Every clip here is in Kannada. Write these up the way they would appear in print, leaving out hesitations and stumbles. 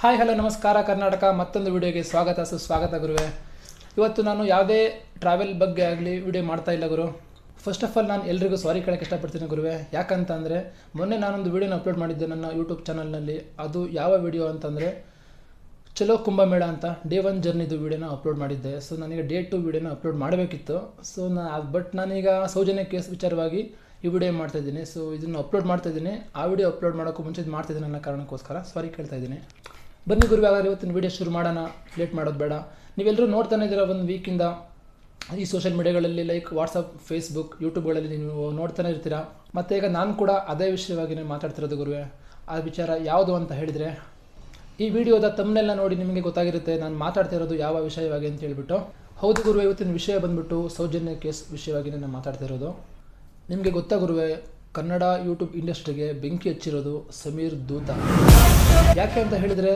ಹಾಯ್ ಹಲೋ ನಮಸ್ಕಾರ ಕರ್ನಾಟಕ. ಮತ್ತೊಂದು ವಿಡಿಯೋಗೆ ಸ್ವಾಗತ ಸುಸ್ವಾಗತ ಗುರುವೆ. ಇವತ್ತು ನಾನು ಯಾವುದೇ ಟ್ರಾವೆಲ್ ಬಗ್ಗೆ ಆಗಲಿ ವಿಡಿಯೋ ಮಾಡ್ತಾ ಇಲ್ಲ ಗುರು. ಫಸ್ಟ್ ಆಫ್ ಆಲ್ ನಾನು ಎಲ್ರಿಗೂ ಸಾರಿ ಕೇಳೋಕ್ಕೆ ಇಷ್ಟಪಡ್ತೀನಿ ಗುರುವೆ. ಯಾಕಂತಂದರೆ ಮೊನ್ನೆ ನಾನೊಂದು ವಿಡಿಯೋನ ಅಪ್ಲೋಡ್ ಮಾಡಿದ್ದೆ ನನ್ನ ಯೂಟ್ಯೂಬ್ ಚಾನಲ್ನಲ್ಲಿ. ಅದು ಯಾವ ವಿಡಿಯೋ ಅಂತಂದರೆ ಚಲೋ ಕುಂಭಮೇಳ ಅಂತ ಡೇ 1 ಜರ್ನಿದು ವಿಡಿಯೋನ ಅಪ್ಲೋಡ್ ಮಾಡಿದ್ದೆ. ಸೊ ನನಗೆ ಡೇ 2 ವಿಡಿಯೋನ ಅಪ್ಲೋಡ್ ಮಾಡಬೇಕಿತ್ತು. ಸೊ ಬಟ್ ನಾನೀಗ ಸೌಜನ್ಯ ಕೇಸ್ ವಿಚಾರವಾಗಿ ಈ ವಿಡಿಯೋ ಮಾಡ್ತಾಯಿದ್ದೀನಿ. ಸೊ ಇದನ್ನು ಅಪ್ಲೋಡ್ ಮಾಡ್ತಾಯಿದ್ದೀನಿ. ಆ ವಿಡಿಯೋ ಅಪ್ಲೋಡ್ ಮಾಡೋಕ್ಕೂ ಮುಂಚೆ ಮಾಡ್ತಾಯಿದ್ದೀನಿ ಅನ್ನೋ ಕಾರಣಕ್ಕೋಸ್ಕರ ಸಾರಿ ಕೇಳ್ತಾಯಿದ್ದೀನಿ. ಬನ್ನಿ ಗುರುವೆ, ಹಾಗಾದ್ರೆ ಇವತ್ತಿನ ವಿಡಿಯೋ ಶುರು ಮಾಡೋಣ. ಲೇಟ್ ಮಾಡೋದು ಬೇಡ. ನೀವೆಲ್ಲರೂ ನೋಡ್ತಾನೆ ಇದ್ದೀರಾ ಒಂದು ವೀಕಿಂದ ಈ ಸೋಷಿಯಲ್ ಮೀಡಿಯಾಗಳಲ್ಲಿ, ಲೈಕ್ ವಾಟ್ಸಪ್, ಫೇಸ್ಬುಕ್, ಯೂಟ್ಯೂಬ್ಗಳಲ್ಲಿ ನೀವು ನೋಡ್ತಾನೆ ಇರ್ತೀರಾ. ಮತ್ತು ಈಗ ನಾನು ಕೂಡ ಅದೇ ವಿಷಯವಾಗಿಯೇ ಮಾತಾಡ್ತಿರೋದು ಗುರುವೆ. ಆ ವಿಚಾರ ಯಾವುದು ಅಂತ ಹೇಳಿದರೆ, ಈ ವಿಡಿಯೋದ ತಮ್ಮನೆಲ್ಲ ನೋಡಿ ನಿಮಗೆ ಗೊತ್ತಾಗಿರುತ್ತೆ ನಾನು ಮಾತಾಡ್ತಿರೋದು ಯಾವ ವಿಷಯವಾಗಿ ಅಂತ ಹೇಳ್ಬಿಟ್ಟು. ಹೌದು ಗುರುವೆ, ಇವತ್ತಿನ ವಿಷಯ ಬಂದ್ಬಿಟ್ಟು ಸೌಜನ್ಯ ಕೇಸ್ ವಿಷಯವಾಗಿ ನಾನು ಮಾತಾಡ್ತಿರೋದು. ನಿಮಗೆ ಗೊತ್ತಾ ಗುರುವೆ, ಕನ್ನಡ ಯೂಟ್ಯೂಬ್ ಇಂಡಸ್ಟ್ರಿಗೆ ಬೆಂಕಿ ಹಚ್ಚಿರೋದು ಸಮೀರ್ ದೂತ. ಯಾಕೆ ಅಂತ ಹೇಳಿದರೆ,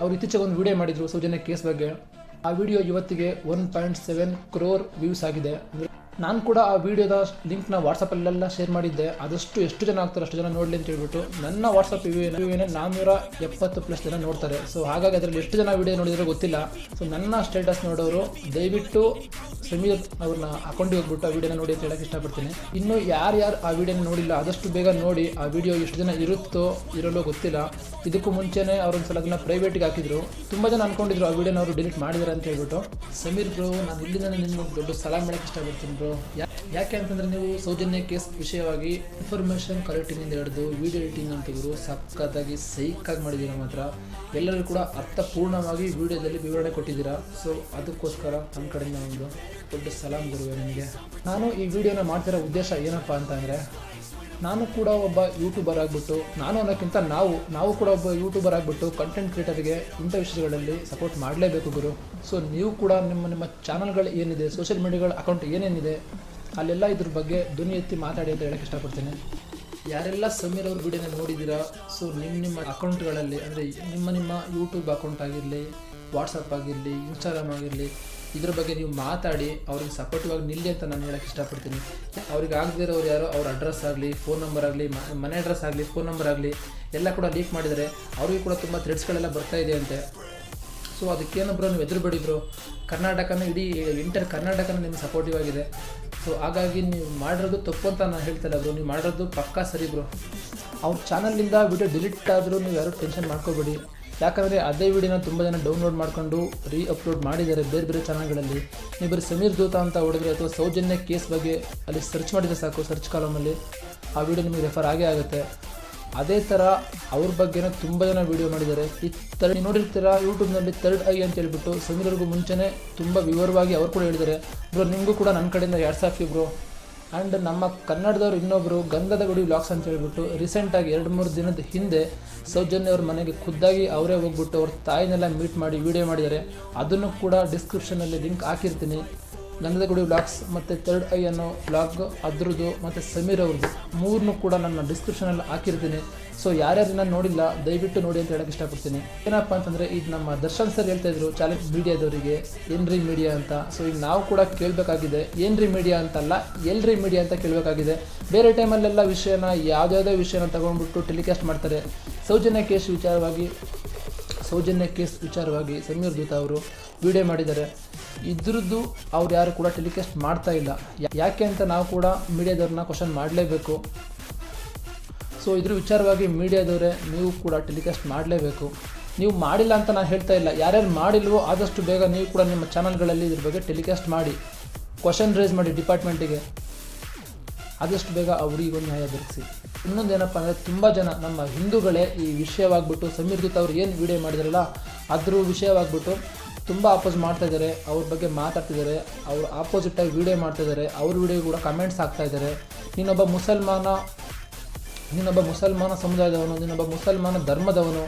ಅವ್ರು ಇತ್ತೀಚೆಗೆ ಒಂದು ವಿಡಿಯೋ ಮಾಡಿದರು ಸೌಜನ್ಯ ಕೇಸ್ ಬಗ್ಗೆ. ಆ ವಿಡಿಯೋ ಇವತ್ತಿಗೆ 1.7 crore ವ್ಯೂಸ್ ಆಗಿದೆ. ನಾನು ಕೂಡ ಆ ವಿಡಿಯೋದ ಲಿಂಕ್ನ ವಾಟ್ಸಪ್ಪಲ್ಲೆಲ್ಲ ಶೇರ್ ಮಾಡಿದ್ದೆ. ಆದಷ್ಟು ಎಷ್ಟು ಜನ ಆಗ್ತಾರೆ ಅಷ್ಟು ಜನ ನೋಡಲಿ ಅಂತ ಹೇಳ್ಬಿಟ್ಟು ನನ್ನ ವಾಟ್ಸಪ್ ವಿಡಿಯೋನೇ 470+ ಜನ ನೋಡ್ತಾರೆ. ಸೊ ಹಾಗಾಗಿ ಅದರಲ್ಲಿ ಎಷ್ಟು ಜನ ವಿಡಿಯೋ ನೋಡಿದ್ರೆ ಗೊತ್ತಿಲ್ಲ. ಸೊ ನನ್ನ ಸ್ಟೇಟಸ್ ನೋಡೋರು ದಯವಿಟ್ಟು ಸಮೀರ್ ಅವ್ರನ್ನ ಅಕೌಂಟಿಗೆ ಹೋಗ್ಬಿಟ್ಟು ಆ ವಿಡಿಯೋನ ನೋಡಿ ಅಂತ ಹೇಳಕ್ಕೆ ಇಷ್ಟಪಡ್ತೀನಿ. ಇನ್ನು ಯಾರ್ಯಾರು ಆ ವಿಡಿಯೋನ ನೋಡಿಲ್ಲ ಆದಷ್ಟು ಬೇಗ ನೋಡಿ. ಆ ವಿಡಿಯೋ ಎಷ್ಟು ಜನ ಇರುತ್ತೋ ಇರಲ್ಲೋ ಗೊತ್ತಿಲ್ಲ. ಇದಕ್ಕೂ ಮುಂಚೆನೇ ಅವ್ರೊಂದು ಸಲ ಅದನ್ನು ಪ್ರೈವೇಟಿಗೆ ಹಾಕಿದ್ರು. ತುಂಬ ಜನ ಅಂದ್ಕೊಂಡಿದ್ರು ಆ ವಿಡಿಯೋನ ಅವರು ಡಿಲೀಟ್ ಮಾಡಿದ್ದಾರೆ ಅಂತ ಹೇಳ್ಬಿಟ್ಟು. ಸಮೀರ್ ಬ್ರೋ, ನಾನು ಇಲ್ಲಿಂದ ನಿಮ್ಗೆ ದೊಡ್ಡ ಸಲಾಮ್ ಮಾಡೋಕ್ಕೆ ಇಷ್ಟಪಡ್ತೀನಿ ಬ್ರೋ. ಯಾಕೆ ಅಂತಂದರೆ ನೀವು ಸೌಜನ್ಯ ಕೇಸ್ ವಿಷಯವಾಗಿ ಇನ್ಫಾರ್ಮೇಷನ್ ಕಲೆಕ್ಟಿಂಗಿಂದ ಹಿಡಿದು ವಿಡಿಯೋ ಎಡಿಟಿಂಗ್ ಅಂತಿದ್ರು ಸಖತ್ತಾಗಿ ಸೈಕಾಗಿ ಮಾಡಿದ್ದೀರಾ. ಮಾತ್ರ ಎಲ್ಲರೂ ಕೂಡ ಅರ್ಥಪೂರ್ಣವಾಗಿ ವಿಡಿಯೋದಲ್ಲಿ ವಿವರಣೆ ಕೊಟ್ಟಿದ್ದೀರಾ. ಸೊ ಅದಕ್ಕೋಸ್ಕರ ನನ್ನ ಕಡೆಯಿಂದ ಒಂದು ದೊಡ್ಡ ಸಲಾಮ್ ಗುರುವೆ ನಿಮಗೆ. ನಾನು ಈ ವಿಡಿಯೋನ ಮಾಡ್ತಿರೋ ಉದ್ದೇಶ ಏನಪ್ಪ ಅಂತಂದರೆ, ನಾನು ಕೂಡ ಒಬ್ಬ ಯೂಟ್ಯೂಬರ್ ಆಗಿಬಿಟ್ಟು, ನಾನು ಅನ್ನೋಕ್ಕಿಂತ ನಾವು ಕೂಡ ಒಬ್ಬ ಯೂಟ್ಯೂಬರ್ ಆಗಿಬಿಟ್ಟು ಕಂಟೆಂಟ್ ಕ್ರಿಯೇಟರ್ಗೆ ಇಂಥ ವಿಷಯಗಳಲ್ಲಿ ಸಪೋರ್ಟ್ ಮಾಡಲೇಬೇಕು ಗುರು. ಸೊ ನೀವು ಕೂಡ ನಿಮ್ಮ ಚಾನಲ್ಗಳು ಏನಿದೆ, ಸೋಷಿಯಲ್ ಮೀಡಿಯಾಗಳ ಅಕೌಂಟ್ ಏನೇನಿದೆ ಅಲ್ಲೆಲ್ಲ ಇದ್ರ ಬಗ್ಗೆ ಧ್ವನಿ ಎತ್ತಿ ಮಾತಾಡಿ ಅಂತ ಹೇಳೋಕ್ಕೆ ಇಷ್ಟಪಡ್ತೀನಿ. ಯಾರೆಲ್ಲ ಸಮೀರ್ ಅವ್ರ ವಿಡಿಯೋನ ನೋಡಿದ್ದೀರಾ, ಸೊ ನಿಮ್ಮ ಅಕೌಂಟ್ಗಳಲ್ಲಿ ಅಂದರೆ ನಿಮ್ಮ ಯೂಟ್ಯೂಬ್ ಅಕೌಂಟ್ ಆಗಿರಲಿ, ವಾಟ್ಸಪ್ ಆಗಿರಲಿ, ಇನ್ಸ್ಟಾಗ್ರಾಮ್ ಆಗಿರಲಿ, ಇದ್ರ ಬಗ್ಗೆ ನೀವು ಮಾತಾಡಿ ಅವ್ರಿಗೆ ಸಪೋರ್ಟಿವ್ ಆಗಿ ನಿಲ್ಲಿ ಅಂತ ನಾನು ಹೇಳೋಕ್ಕೆ ಇಷ್ಟಪಡ್ತೀನಿ. ಅವ್ರಿಗೆ ಆಗದಿರೋರು ಯಾರೋ ಅವ್ರ ಅಡ್ರೆಸ್ ಆಗಲಿ, ಫೋನ್ ನಂಬರ್ ಆಗಲಿ, ಮನೆ ಅಡ್ರೆಸ್ ಆಗಲಿ, ಫೋನ್ ನಂಬರ್ ಆಗಲಿ ಎಲ್ಲ ಕೂಡ ಲೀಕ್ ಮಾಡಿದರೆ ಅವ್ರಿಗೆ ಕೂಡ ತುಂಬ ಥ್ರೆಡ್ಸ್ಗಳೆಲ್ಲ ಬರ್ತಾಯಿದೆ ಅಂತೆ. ಸೊ ಅದಕ್ಕೇನೊಬ್ಬರು ನೀವು ಎದುರುಬೇಡಿ ಬ್ರೋ. ಕರ್ನಾಟಕನ ಇಡೀ ಕರ್ನಾಟಕನ ನಿಮ್ಗೆ ಸಪೋರ್ಟಿವ್ ಆಗಿದೆ. ಸೊ ಹಾಗಾಗಿ ನೀವು ಮಾಡಿರೋದು ತಪ್ಪು ಅಂತ ನಾನು ಹೇಳ್ತಾಯಿಲ್ಲ ಬ್ರೋ, ನೀವು ಮಾಡಿರೋದು ಪಕ್ಕಾ ಸರಿ ಬ್ರೋ. ಅವ್ರ ಚಾನಲಿಂದ ವಿಡಿಯೋ ಡಿಲೀಟ್ ಆದರೂ ನೀವು ಯಾರೂ ಟೆನ್ಷನ್ ಮಾಡ್ಕೋಬೇಡಿ. ಯಾಕಂದರೆ ಅದೇ ವಿಡಿಯೋನ ತುಂಬ ಜನ ಡೌನ್ಲೋಡ್ ಮಾಡ್ಕೊಂಡು ಅಪ್ಲೋಡ್ ಮಾಡಿದ್ದಾರೆ ಬೇರೆ ಬೇರೆ ಚಾನಲ್ಗಳಲ್ಲಿ. ನೀವು ಬರೀ ಸಮೀರ್ ದೂತ ಅಂತ ಹೊಡೆದ್ರೆ ಅಥವಾ ಸೌಜನ್ಯ ಕೇಸ್ ಬಗ್ಗೆ ಅಲ್ಲಿ ಸರ್ಚ್ ಮಾಡಿದರೆ ಸಾಕು, ಸರ್ಚ್ ಕಾಲಮಲ್ಲಿ ಆ ವಿಡಿಯೋ ನಿಮಗೆ ರೆಫರ್ ಆಗೇ ಆಗುತ್ತೆ. ಅದೇ ಥರ ಅವ್ರ ಬಗ್ಗೆನೇ ತುಂಬ ಜನ ವೀಡಿಯೋ ಮಾಡಿದ್ದಾರೆ. ನೀವು ನೋಡಿರ್ತೀರ ಯೂಟ್ಯೂಬ್ನಲ್ಲಿ ಥರ್ಡ್ ಐ ಅಂತ ಹೇಳ್ಬಿಟ್ಟು ಸಮೀರ್ಗೂ ಮುಂಚೆನೇ ತುಂಬ ವಿವರವಾಗಿ ಅವ್ರು ಕೂಡ ಹೇಳಿದ್ದಾರೆ. ಬ್ರೋ ನಿಮಗೂ ಕೂಡ ನನ್ನ ಕಡೆಯಿಂದ 2 ಬ್ರೋ. ಆ್ಯಂಡ್ ನಮ್ಮ ಕನ್ನಡದವ್ರು ಇನ್ನೊಬ್ಬರು ಗಂಧದ ಗುಡಿ ವ್ಲಾಗ್ಸ್ ಅಂತ ಹೇಳ್ಬಿಟ್ಟು ರೀಸೆಂಟಾಗಿ 2-3 ದಿನದ ಹಿಂದೆ ಸೌಜನ್ಯ ಅವ್ರ ಮನೆಗೆ ಖುದ್ದಾಗಿ ಅವರೇ ಹೋಗ್ಬಿಟ್ಟು ಅವ್ರ ತಾಯಿನೆಲ್ಲ ಮೀಟ್ ಮಾಡಿ ವೀಡಿಯೋ ಮಾಡಿದ್ದಾರೆ. ಅದನ್ನು ಕೂಡ ಡಿಸ್ಕ್ರಿಪ್ಷನಲ್ಲಿ ಲಿಂಕ್ ಹಾಕಿರ್ತೀನಿ. ಗಂಧದ ಗುಡಿ ವ್ಲಾಗ್ಸ್ ಮತ್ತು ಥರ್ಡ್ ಐ ಅನ್ನೋ ವ್ಲಾಗ್ ಅದ್ರದ್ದು ಮತ್ತು ಸಮೀರ್ ಅವ್ರದ್ದು 3 ಕೂಡ ನನ್ನ ಡಿಸ್ಕ್ರಿಪ್ಷನಲ್ಲಿ ಹಾಕಿರ್ತೀನಿ. ಸೊ ಯಾರ್ಯಾರು ನಾನು ನೋಡಿಲ್ಲ ದಯವಿಟ್ಟು ನೋಡಿ ಅಂತ ಹೇಳೋಕ್ಕೆ ಇಷ್ಟಪಡ್ತೀನಿ. ಏನಪ್ಪ ಅಂತಂದರೆ ಈಗ ನಮ್ಮ ದರ್ಶನ್ ಸರ್ ಹೇಳ್ತಾಯಿದ್ರು ಚಾಲೆಂಜ್ ಮೀಡಿಯಾದವರಿಗೆ ಏನ್ರಿ ಮೀಡಿಯಾ ಅಂತ. ಸೊ ಈಗ ನಾವು ಕೂಡ ಕೇಳಬೇಕಾಗಿದೆ, ಏನ್ರಿ ಮೀಡಿಯಾ ಅಂತಲ್ಲ ಎಲ್ರಿ ಮೀಡಿಯಾ ಅಂತ ಕೇಳಬೇಕಾಗಿದೆ. ಬೇರೆ ಟೈಮಲ್ಲೆಲ್ಲ ವಿಷಯನ ಯಾವುದ್ಯಾವುದೋ ವಿಷಯನ ತೊಗೊಂಡ್ಬಿಟ್ಟು ಟೆಲಿಕಾಸ್ಟ್ ಮಾಡ್ತಾರೆ. ಸೌಜನ್ಯ ಕೇಸ್ ವಿಚಾರವಾಗಿ ಸಮೀರ್ ದೂತ ಅವರು ವಿಡಿಯೋ ಮಾಡಿದ್ದಾರೆ. ಇದ್ರದ್ದು ಅವ್ರು ಯಾರು ಕೂಡ ಟೆಲಿಕಾಸ್ಟ್ ಮಾಡ್ತಾ ಇಲ್ಲ. ಯಾಕೆ ಅಂತ ನಾವು ಕೂಡ ಮೀಡಿಯಾದವ್ರನ್ನ ಕ್ವಶನ್ ಮಾಡಲೇಬೇಕು. ಸೊ ಇದ್ರ ವಿಚಾರವಾಗಿ ಮೀಡಿಯಾದವರೇ ನೀವು ಕೂಡ ಟೆಲಿಕಾಸ್ಟ್ ಮಾಡಲೇಬೇಕು. ನೀವು ಮಾಡಿಲ್ಲ ಅಂತ ನಾನು ಹೇಳ್ತಾ ಇಲ್ಲ. ಯಾರ್ಯಾರು ಮಾಡಿಲ್ವೋ ಆದಷ್ಟು ಬೇಗ ನೀವು ಕೂಡ ನಿಮ್ಮ ಚಾನಲ್ಗಳಲ್ಲಿ ಇದ್ರ ಬಗ್ಗೆ ಟೆಲಿಕಾಸ್ಟ್ ಮಾಡಿ, ಕ್ವಶನ್ ರೇಸ್ ಮಾಡಿ ಡಿಪಾರ್ಟ್ಮೆಂಟಿಗೆ. ಆದಷ್ಟು ಬೇಗ ಅವರಿಗೊಂದು ನ್ಯಾಯ ದೊರಕಿಸಿ. ಇನ್ನೊಂದೇನಪ್ಪ ಅಂದರೆ, ತುಂಬ ಜನ ನಮ್ಮ ಹಿಂದೂಗಳೇ ಈ ವಿಷಯವಾಗ್ಬಿಟ್ಟು ಸಮೀರ್ ದೂತ್ ಅವ್ರು ಏನು ವಿಡಿಯೋ ಮಾಡಿದಾರಲ್ಲ ಅದ್ರ ವಿಷಯವಾಗ್ಬಿಟ್ಟು ತುಂಬ ಅಪೋಸ್ ಮಾಡ್ತಾಯಿದ್ದಾರೆ. ಅವ್ರ ಬಗ್ಗೆ ಮಾತಾಡ್ತಿದ್ದಾರೆ, ಅವ್ರು ಆಪೋಸಿಟಾಗಿ ವೀಡಿಯೋ ಮಾಡ್ತಾಯಿದ್ದಾರೆ. ಅವ್ರ ವಿಡಿಯೋ ಕೂಡ ಕಮೆಂಟ್ಸ್ ಹಾಕ್ತಾಯಿದ್ದಾರೆ. ನೀನೊಬ್ಬ ಮುಸಲ್ಮಾನ ಸಮುದಾಯದವನು, ನೀನೊಬ್ಬ ಮುಸಲ್ಮಾನ ಧರ್ಮದವನು,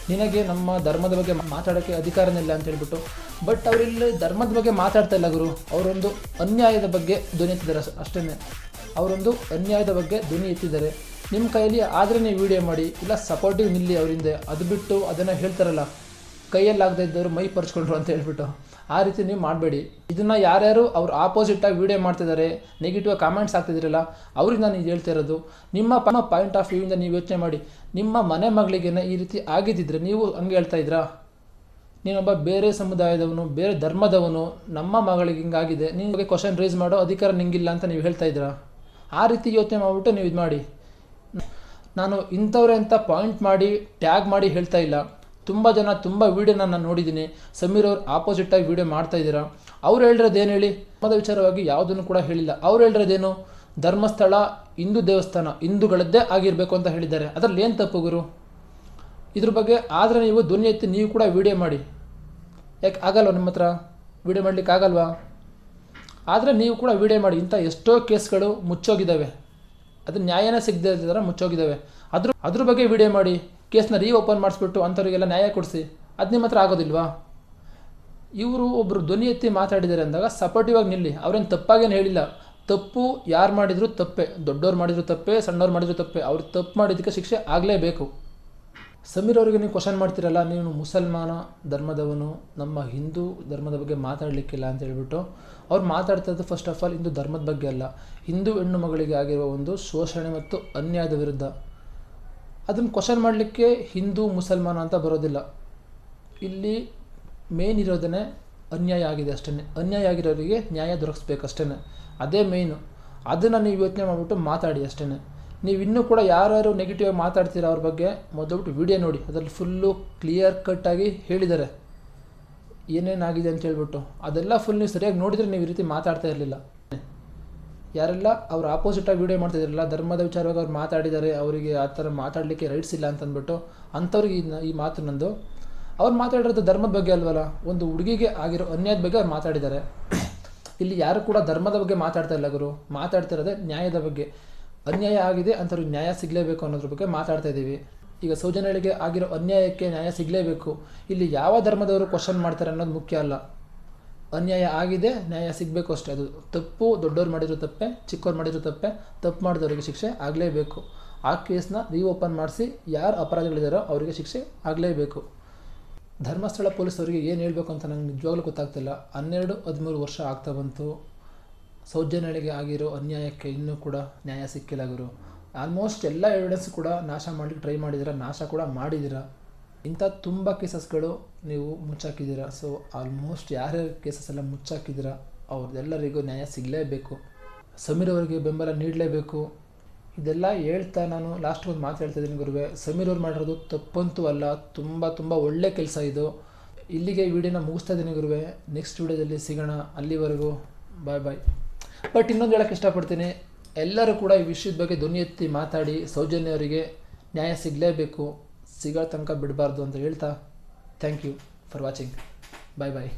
ನಿನಗೆ ನಮ್ಮ ಧರ್ಮದ ಬಗ್ಗೆ ಮಾತಾಡೋಕ್ಕೆ ಅಧಿಕಾರನೇ ಇಲ್ಲ ಅಂತ ಹೇಳ್ಬಿಟ್ಟು. ಬಟ್ ಅವರಿಲ್ಲಿ ಧರ್ಮದ ಬಗ್ಗೆ ಮಾತಾಡ್ತಾ ಇಲ್ಲ ಗುರು. ಅವರೊಂದು ಅನ್ಯಾಯದ ಬಗ್ಗೆ ಧ್ವನಿ ಎತ್ತಿದ್ದಾರೆ ಅಷ್ಟೇ. ಅವರೊಂದು ಅನ್ಯಾಯದ ಬಗ್ಗೆ ಧ್ವನಿ ಎತ್ತಿದ್ದಾರೆ. ನಿಮ್ಮ ಕೈಯಲ್ಲಿ ಆದರೆ ನೀವು ವೀಡಿಯೋ ಮಾಡಿ, ಇಲ್ಲ ಸಪೋರ್ಟಿವ್ ನಿಲ್ಲಿ ಅವರಿಂದ. ಅದು ಬಿಟ್ಟು ಅದನ್ನು ಹೇಳ್ತಾರಲ್ಲ ಕೈಯಲ್ಲಾಗದೇ ಇದ್ದವರು ಮೈ ಪರ್ಚ್ಕೊಂಡ್ರು ಅಂತ ಹೇಳ್ಬಿಟ್ಟು ಆ ರೀತಿ ನೀವು ಮಾಡಬೇಡಿ. ಇದನ್ನು ಯಾರ್ಯಾರು ಅವ್ರು ಆಪೋಸಿಟಾಗಿ ವೀಡಿಯೋ ಮಾಡ್ತಿದ್ದಾರೆ, ನೆಗೆಟಿವ್ ಕಾಮೆಂಟ್ಸ್ ಆಗ್ತಿದ್ದೀರಲ್ಲ, ಅವ್ರಿಗೆ ನಾನು ಇದು ಹೇಳ್ತಾ ಇರೋದು, ನಿಮ್ಮ ಪಾಯಿಂಟ್ ಆಫ್ ವ್ಯೂಯಿಂದ ನೀವು ಯೋಚನೆ ಮಾಡಿ. ನಿಮ್ಮ ಮನೆ ಮಗಳಿಗೇನೆ ಈ ರೀತಿ ಆಗಿದ್ದಿದ್ರೆ ನೀವು ಹಂಗೆ ಹೇಳ್ತಾ ಇದ್ರಾ? ನೀನೊಬ್ಬ ಬೇರೆ ಸಮುದಾಯದವನು, ಬೇರೆ ಧರ್ಮದವನು, ನಮ್ಮ ಮಗಳಿಗೆ ಹಿಂಗಾಗಿದೆ, ನಿಮಗೆ ಕ್ವಶನ್ ರೇಸ್ ಮಾಡೋ ಅಧಿಕಾರ ನಿಂಗಿಲ್ಲ ಅಂತ ನೀವು ಹೇಳ್ತಾ ಇದ್ದೀರಾ? ಆ ರೀತಿ ಯೋಚನೆ ಮಾಡಿಬಿಟ್ಟು ನೀವು ಇದು ಮಾಡಿ. ನಾನು ಇಂಥವ್ರೆ ಅಂತ ಪಾಯಿಂಟ್ ಮಾಡಿ ಟ್ಯಾಗ್ ಮಾಡಿ ಹೇಳ್ತಾ ಇಲ್ಲ. ತುಂಬ ಜನ ತುಂಬ ವೀಡಿಯೋನ ನಾನು ನೋಡಿದ್ದೀನಿ. ಸಮೀರ್ ಅವ್ರು ಆಪೋಸಿಟಾಗಿ ವೀಡಿಯೋ ಮಾಡ್ತಾಯಿದ್ದೀರಾ. ಅವ್ರು ಹೇಳಿರೋದೇನು ಹೇಳಿ? ಧರ್ಮದ ವಿಚಾರವಾಗಿ ಯಾವುದನ್ನು ಕೂಡ ಹೇಳಿಲ್ಲ. ಅವ್ರು ಹೇಳಿರೋದೇನು? ಧರ್ಮಸ್ಥಳ ಹಿಂದೂ ದೇವಸ್ಥಾನ, ಹಿಂದೂಗಳದ್ದೇ ಆಗಿರಬೇಕು ಅಂತ ಹೇಳಿದ್ದಾರೆ. ಅದರಲ್ಲಿ ಏನು ತಪ್ಪು ಗುರು? ಇದ್ರ ಬಗ್ಗೆ ಆದರೆ ನೀವು ಧ್ವನಿ ಎತ್ತಿ ನೀವು ಕೂಡ ವೀಡಿಯೋ ಮಾಡಿ. ಯಾಕೆ ಆಗಲ್ವ? ನಿಮ್ಮ ಹತ್ರ ವೀಡಿಯೋ ಮಾಡಲಿಕ್ಕೆ ಆಗಲ್ವಾ? ಆದರೆ ನೀವು ಕೂಡ ವೀಡಿಯೋ ಮಾಡಿ. ಇಂಥ ಎಷ್ಟೋ ಕೇಸ್ಗಳು ಮುಚ್ಚೋಗಿದ್ದಾವೆ, ಅದು ನ್ಯಾಯನೇ ಸಿಗದೆ ಥರ ಮುಚ್ಚೋಗಿದ್ದಾವೆ. ಅದ್ರ ಬಗ್ಗೆ ವೀಡಿಯೋ ಮಾಡಿ, ಕೇಸ್ನ ಓಪನ್ ಮಾಡಿಸ್ಬಿಟ್ಟು ಅಂಥವ್ರಿಗೆಲ್ಲ ನ್ಯಾಯ ಕೊಡಿಸಿ. ಅದು ನಿಮ್ಮ ಹತ್ರ ಆಗೋದಿಲ್ವಾ? ಇವರು ಒಬ್ಬರು ಧ್ವನಿ ಎತ್ತಿ ಮಾತಾಡಿದ್ದಾರೆ ಅಂದಾಗ ಸಪೋರ್ಟಿವ್ ಆಗಿ ನಿಲ್ಲಿ. ಅವ್ರೇನು ತಪ್ಪಾಗೇನು ಹೇಳಿಲ್ಲ. ತಪ್ಪು ಯಾರು ಮಾಡಿದ್ರು ತಪ್ಪೇ, ದೊಡ್ಡವ್ರು ಮಾಡಿದ್ರು ತಪ್ಪೇ, ಸಣ್ಣವ್ರು ಮಾಡಿದ್ರು ತಪ್ಪೇ. ಅವ್ರು ತಪ್ಪು ಮಾಡಿದ್ದಕ್ಕೆ ಶಿಕ್ಷೆ ಆಗಲೇಬೇಕು. ಸಮೀರ್ ಅವರಿಗೆ ನೀವು ಕ್ವಶನ್ ಮಾಡ್ತಿರಲ್ಲ, ನೀವು ಮುಸಲ್ಮಾನ ಧರ್ಮದವನು, ನಮ್ಮ ಹಿಂದೂ ಧರ್ಮದ ಬಗ್ಗೆ ಮಾತಾಡಲಿಕ್ಕಿಲ್ಲ ಅಂತ ಹೇಳ್ಬಿಟ್ಟು ಅವ್ರು ಮಾತಾಡ್ತಿರೋದು ಫಸ್ಟ್ ಆಫ್ ಆಲ್ ಹಿಂದೂ ಧರ್ಮದ ಬಗ್ಗೆ ಅಲ್ಲ, ಹಿಂದೂ ಹೆಣ್ಣು ಮಗಳಿಗೆ ಆಗಿರುವ ಒಂದು ಶೋಷಣೆ ಮತ್ತು ಅನ್ಯಾಯದ ವಿರುದ್ಧ. ಅದನ್ನು ಕ್ವಶನ್ ಮಾಡಲಿಕ್ಕೆ ಹಿಂದೂ ಮುಸಲ್ಮಾನ ಅಂತ ಬರೋದಿಲ್ಲ. ಇಲ್ಲಿ ಮೇನ್ ಇರೋದೇ ಅನ್ಯಾಯ ಆಗಿದೆ ಅಷ್ಟೇ. ಅನ್ಯಾಯ ಆಗಿರೋರಿಗೆ ನ್ಯಾಯ ದೊರಕಿಸ್ಬೇಕಷ್ಟೇ, ಅದೇ ಮೇಯ್ನು. ಅದನ್ನು ನೀವು ಯೋಚನೆ ಮಾಡಿಬಿಟ್ಟು ಮಾತಾಡಿ ಅಷ್ಟೇ. ನೀವು ಇನ್ನೂ ಕೂಡ ಯಾರ್ಯಾರು ನೆಗೆಟಿವ್ ಆಗಿ ಮಾತಾಡ್ತೀರ ಅವ್ರ ಬಗ್ಗೆ ಮೊದಲುಬಿಟ್ಟು ವೀಡಿಯೋ ನೋಡಿ. ಅದರಲ್ಲಿ ಫುಲ್ಲು ಕ್ಲಿಯರ್ ಕಟ್ಟಾಗಿ ಹೇಳಿದ್ದಾರೆ ಏನೇನಾಗಿದೆ ಅಂತ ಹೇಳ್ಬಿಟ್ಟು. ಅದೆಲ್ಲ ಫುಲ್ ನೀವು ಸರಿಯಾಗಿ ನೋಡಿದರೆ ನೀವು ಈ ರೀತಿ ಮಾತಾಡ್ತಾ ಇರಲಿಲ್ಲ. ಯಾರೆಲ್ಲ ಅವ್ರು ಆಪೋಸಿಟಾಗಿ ವೀಡಿಯೋ ಮಾಡ್ತಿದ್ದಾರಲ್ಲ, ಧರ್ಮದ ವಿಚಾರವಾಗಿ ಅವ್ರು ಮಾತಾಡಿದ್ದಾರೆ, ಅವರಿಗೆ ಆ ಥರ ಮಾತಾಡಲಿಕ್ಕೆ ರೈಟ್ಸ್ ಇಲ್ಲ ಅಂತಂದ್ಬಿಟ್ಟು ಅಂಥವ್ರಿಗೆ ಈ ಮಾತು ನಂದು. ಅವ್ರು ಮಾತಾಡಿರೋದು ಧರ್ಮದ ಬಗ್ಗೆ ಅಲ್ವಲ್ಲ, ಒಂದು ಹುಡುಗಿಗೆ ಆಗಿರೋ ಅನ್ಯಾಯದ ಬಗ್ಗೆ ಅವ್ರು ಮಾತಾಡಿದ್ದಾರೆ. ಇಲ್ಲಿ ಯಾರು ಕೂಡ ಧರ್ಮದ ಬಗ್ಗೆ ಮಾತಾಡ್ತಾ ಇಲ್ಲ ಗುರು, ಮಾತಾಡ್ತಿರೋದೇ ನ್ಯಾಯದ ಬಗ್ಗೆ. ಅನ್ಯಾಯ ಆಗಿದೆ ಅಂಥವ್ರಿಗೆ ನ್ಯಾಯ ಸಿಗಲೇಬೇಕು ಅನ್ನೋದ್ರ ಬಗ್ಗೆ ಮಾತಾಡ್ತಾ ಇದ್ದೀವಿ. ಈಗ ಸೌಜನ್ಯಳಿಗೆ ಆಗಿರೋ ಅನ್ಯಾಯಕ್ಕೆ ನ್ಯಾಯ ಸಿಗಲೇಬೇಕು. ಇಲ್ಲಿ ಯಾವ ಧರ್ಮದವರು ಕ್ವಶನ್ ಮಾಡ್ತಾರೆ ಅನ್ನೋದು ಮುಖ್ಯ ಅಲ್ಲ. ಅನ್ಯಾಯ ಆಗಿದೆ, ನ್ಯಾಯ ಸಿಗಬೇಕು ಅಷ್ಟೇ. ಅದು ತಪ್ಪು ದೊಡ್ಡವ್ರು ಮಾಡಿರೋ ತಪ್ಪೆ, ಚಿಕ್ಕವ್ರು ಮಾಡಿರೋ ತಪ್ಪೆ, ತಪ್ಪು ಮಾಡಿದವರಿಗೆ ಶಿಕ್ಷೆ ಆಗಲೇಬೇಕು. ಆ ಕೇಸ್ನ ಓಪನ್ ಮಾಡಿಸಿ ಯಾರು ಅಪರಾಧಿಗಳಿದ್ದಾರೋ ಅವರಿಗೆ ಶಿಕ್ಷೆ ಆಗಲೇಬೇಕು. ಧರ್ಮಸ್ಥಳ ಪೊಲೀಸ್ ಅವರಿಗೆ ಏನು ಹೇಳಬೇಕು ಅಂತ ನಂಗೆ ನಿಜವಾಗ್ಲೂ ಗೊತ್ತಾಗ್ತಿಲ್ಲ. 12-13 ವರ್ಷ ಆಗ್ತಾ ಬಂತು. ಸೌಜನ್ಯಳಿಗೆ ಆಗಿರೋ ಅನ್ಯಾಯಕ್ಕೆ ಇನ್ನೂ ಕೂಡ ನ್ಯಾಯ ಸಿಕ್ಕಿಲ್ಲ ಗುರು. ಆಲ್ಮೋಸ್ಟ್ ಎಲ್ಲ ಎವಿಡೆನ್ಸ್ ಕೂಡ ನಾಶ ಮಾಡಲಿಕ್ಕೆ ಟ್ರೈ ಮಾಡಿದ್ದೀರಾ, ನಾಶ ಕೂಡ ಮಾಡಿದ್ದೀರಾ. ಇಂಥ ತುಂಬ ಕೇಸಸ್ಗಳು ನೀವು ಮುಚ್ಚಾಕಿದ್ದೀರಾ. ಸೊ ಆಲ್ಮೋಸ್ಟ್ ಯಾರ್ಯಾರ ಕೇಸಸ್ ಎಲ್ಲ ಮುಚ್ಚಾಕಿದ್ದೀರಾ ಅವ್ರದ್ದೆಲ್ಲರಿಗೂ ನ್ಯಾಯ ಸಿಗಲೇಬೇಕು. ಸಮೀರ್ ಅವರಿಗೆ ಬೆಂಬಲ ನೀಡಲೇಬೇಕು. ಇದೆಲ್ಲ ಹೇಳ್ತಾ ನಾನು ಲಾಸ್ಟ್ ಒಂದು ಮಾತು ಹೇಳ್ತಾ ಇದ್ದೀನಿ ಗುರುವೆ. ಸಮೀರ್ ಅವ್ರು ಮಾಡಿರೋದು ತಪ್ಪಂತೂ ಅಲ್ಲ, ತುಂಬ ಒಳ್ಳೆ ಕೆಲಸ ಇದು. ಇಲ್ಲಿಗೆ ಈ ವಿಡಿಯೋನ ಮುಗಿಸ್ತಾ ಇದ್ದೀನಿ ಗುರುವೆ. ನೆಕ್ಸ್ಟ್ ವಿಡಿಯೋದಲ್ಲಿ ಸಿಗೋಣ. ಅಲ್ಲಿವರೆಗೂ ಬಾಯ್. ಬಟ್ ಇನ್ನೊಂದು ಹೇಳೋಕ್ಕೆ ಇಷ್ಟಪಡ್ತೀನಿ, ಎಲ್ಲರೂ ಕೂಡ ಈ ವಿಷಯದ ಬಗ್ಗೆ ಧ್ವನಿ ಎತ್ತಿ ಮಾತಾಡಿ ಸೌಜನ್ಯ ಅವರಿಗೆ ನ್ಯಾಯ ಸಿಗಲೇಬೇಕು, ಸಿಗೋ ತನಕ ಬಿಡಬಾರ್ದು ಅಂತ ಹೇಳ್ತಾ thank you for watching. Bye.